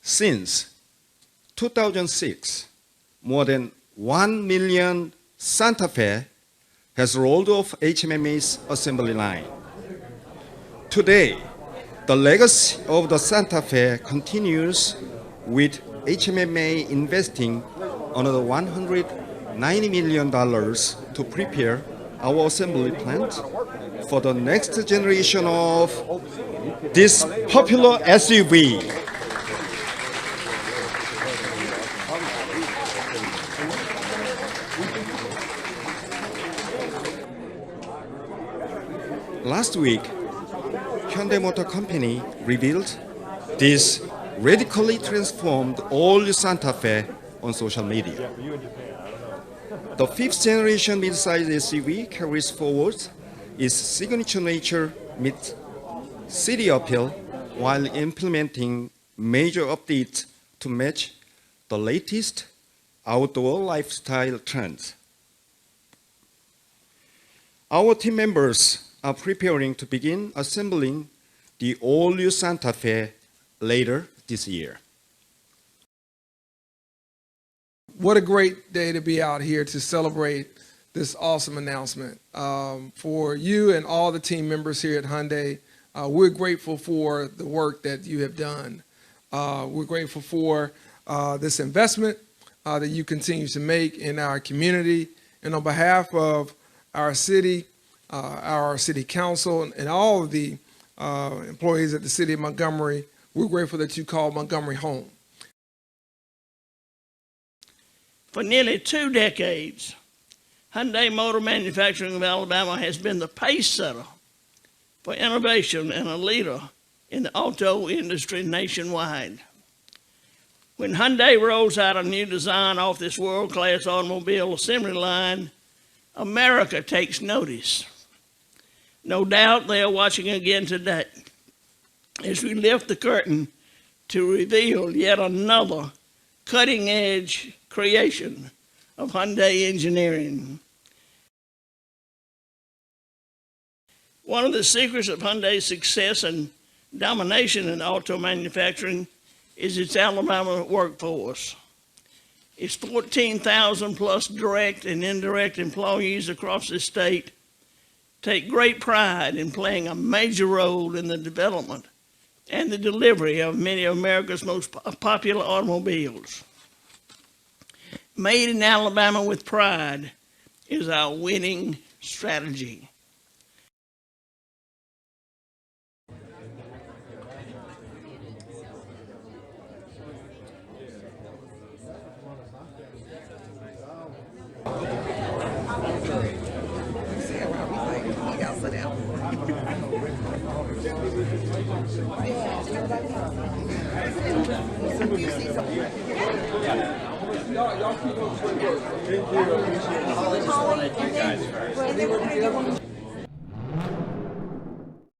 Since 2006, more than 1 million Santa Fe has rolled off HMMA's assembly line. Today, the legacy of the Santa Fe continues with HMMA investing another $190 million to prepare our assembly plant for the next generation of this popular SUV. Last week, Hyundai Motor Company revealed this radically transformed all-new Santa Fe on social media. The fifth-generation midsize SUV carries forward its signature nature meets city appeal while implementing major updates to match the latest outdoor lifestyle trends. Our team members are preparing to begin assembling the all-new Santa Fe later this year. What a great day to be out here to celebrate this awesome announcement. For you and all the team members here at Hyundai, we're grateful for the work that you have done. We're grateful for this investment that you continue to make in our community. And on behalf of our city council, and all of the employees at the city of Montgomery, we're grateful that you call Montgomery home. For nearly 2 decades, Hyundai Motor Manufacturing of Alabama has been the pace setter for innovation and a leader in the auto industry nationwide. When Hyundai rolls out a new design off this world-class automobile assembly line, America takes notice. No doubt they are watching again today as we lift the curtain to reveal yet another cutting-edge creation of Hyundai engineering. One of the secrets of Hyundai's success and domination in auto manufacturing is its Alabama workforce. Its 14,000 plus direct and indirect employees across the state take great pride in playing a major role in the development and the delivery of many of America's most popular automobiles. Made in Alabama with pride is our winning strategy. Y'all keep up. Thank you.